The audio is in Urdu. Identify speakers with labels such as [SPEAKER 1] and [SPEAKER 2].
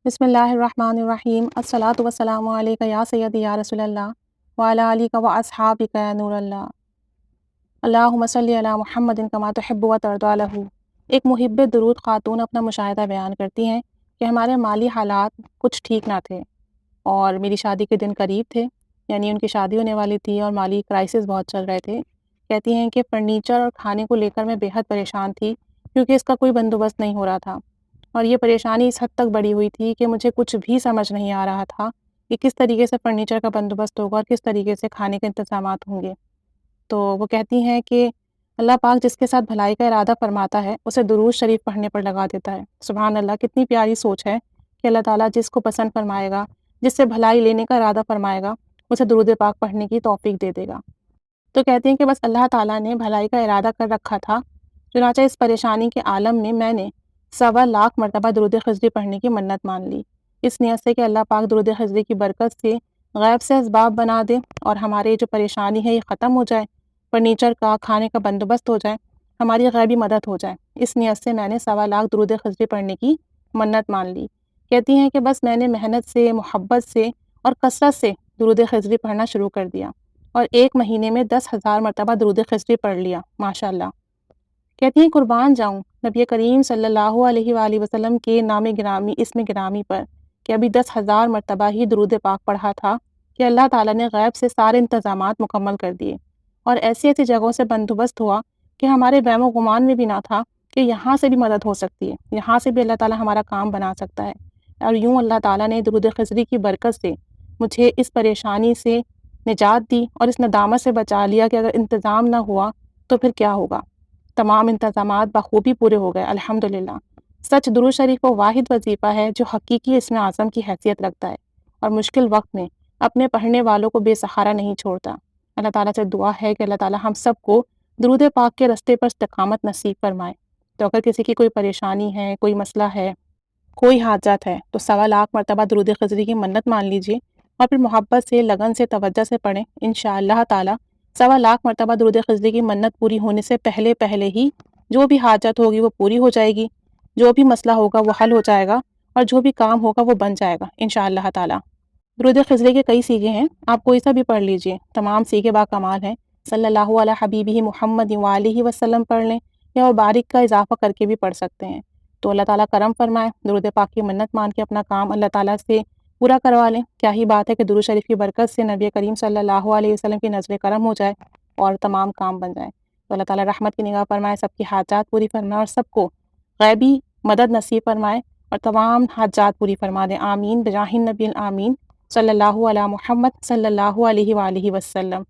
[SPEAKER 1] بسم اللہ الرحمن الرحیم الصلاۃ والسلام علیک یا سیدی یا رسول اللہ وعلی آلک و اصحابک یا نور اللہ اللہم صلی علی محمد کما تحب و ترضی عنہ۔ ایک محب درود خاتون اپنا مشاہدہ بیان کرتی ہیں کہ ہمارے مالی حالات کچھ ٹھیک نہ تھے اور میری شادی کے دن قریب تھے، یعنی ان کی شادی ہونے والی تھی اور مالی کرائسس بہت چل رہے تھے۔ کہتی ہیں کہ فرنیچر اور کھانے کو لے کر میں بے حد پریشان تھی کیونکہ اس کا کوئی بندوبست نہیں ہو رہا تھا، اور یہ پریشانی اس حد تک بڑھی ہوئی تھی کہ مجھے کچھ بھی سمجھ نہیں آ رہا تھا کہ کس طریقے سے فرنیچر کا بندوبست ہوگا اور کس طریقے سے کھانے کے انتظامات ہوں گے۔ تو وہ کہتی ہیں کہ اللہ پاک جس کے ساتھ بھلائی کا ارادہ فرماتا ہے اسے درود شریف پڑھنے پر لگا دیتا ہے۔ سبحان اللہ، کتنی پیاری سوچ ہے کہ اللہ تعالیٰ جس کو پسند فرمائے گا، جس سے بھلائی لینے کا ارادہ فرمائے گا، اسے درود پاک پڑھنے کی توفیق دے دے گا۔ تو کہتے ہیں کہ بس اللہ تعالیٰ نے بھلائی کا ارادہ کر رکھا تھا، چنانچہ اس پریشانی کے عالم میں نے 1.25 مرتبہ درود خضری پڑھنے کی منت مان لی، اس نیت سے کہ اللہ پاک درود خضری کی برکت سے غیب سے اسباب بنا دے اور ہمارے جو پریشانی ہے یہ ختم ہو جائے، فرنیچر کا، کھانے کا بندوبست ہو جائے، ہماری غیبی مدد ہو جائے۔ اس نیت سے میں نے 1.25 درود خضری پڑھنے کی منت مان لی۔ کہتی ہیں کہ بس میں نے محنت سے، محبت سے اور کثرت سے درود خضری پڑھنا شروع کر دیا اور 1 مہینے میں 10,000 مرتبہ درود خضری پڑھ لیا، ماشاءاللہ۔ کہتی ہیں قربان جاؤں نبی کریم صلی اللہ علیہ وآلہ وسلم کے نام گرامی، اسم گرامی پر کہ ابھی 10,000 مرتبہ ہی درود پاک پڑھا تھا کہ اللہ تعالیٰ نے غیب سے سارے انتظامات مکمل کر دیے، اور ایسی ایسی جگہوں سے بندوبست ہوا کہ ہمارے وہم و گمان میں بھی نہ تھا کہ یہاں سے بھی مدد ہو سکتی ہے، یہاں سے بھی اللہ تعالیٰ ہمارا کام بنا سکتا ہے۔ اور یوں اللہ تعالیٰ نے درود خضری کی برکت سے مجھے اس پریشانی سے نجات دی اور اس ندامت سے بچا لیا کہ اگر انتظام نہ ہوا تو پھر کیا ہوگا۔ تمام انتظامات بخوبی پورے ہو گئے الحمدللہ۔ سچ درود شریف وہ واحد وظیفہ ہے جو حقیقی اسم اعظم کی حیثیت رکھتا ہے اور مشکل وقت میں اپنے پڑھنے والوں کو بے سہارا نہیں چھوڑتا۔ اللہ تعالیٰ سے دعا ہے کہ اللہ تعالیٰ ہم سب کو درود پاک کے رستے پر استقامت نصیب فرمائے۔ تو اگر کسی کی کوئی پریشانی ہے، کوئی مسئلہ ہے، کوئی حاجت ہے تو 1.25 مرتبہ درود خضری کی منت مان لیجئے اور پھر محبت سے، لگن سے، توجہ سے پڑھیں۔ انشاءاللہ تعالیٰ 1.25 مرتبہ درود خضری کی منت پوری ہونے سے پہلے ہی جو بھی حاجت ہوگی وہ پوری ہو جائے گی، جو بھی مسئلہ ہوگا وہ حل ہو جائے گا اور جو بھی کام ہوگا وہ بن جائے گا انشاءاللہ تعالیٰ۔ درود خضری کے کئی سیغے ہیں، آپ کوئی سا بھی پڑھ لیجئے، تمام سیغے با کمال ہیں۔ صلی اللہ علی حبیبہ محمد وآلہ وسلم پڑھ لیں یا وہ باریک کا اضافہ کر کے بھی پڑھ سکتے ہیں۔ تو اللہ تعالیٰ کرم فرمائے، درود پاک کی منت مان کے اپنا کام اللہ تعالیٰ سے پورا کروا لیں۔ کیا ہی بات ہے کہ درود شریف کی برکت سے نبی کریم صلی اللہ علیہ وسلم کی نظر کرم ہو جائے اور تمام کام بن جائیں۔ تو اللہ تعالیٰ رحمت کی نگاہ فرمائے، سب کی حاجات پوری فرمائے اور سب کو غیبی مدد نصیب فرمائے اور تمام حاجات پوری فرما دیں۔ آمین بجاہ النبی الآمین۔ صلی اللہ علی محمد صلی اللہ علیہ وآلہ وسلم۔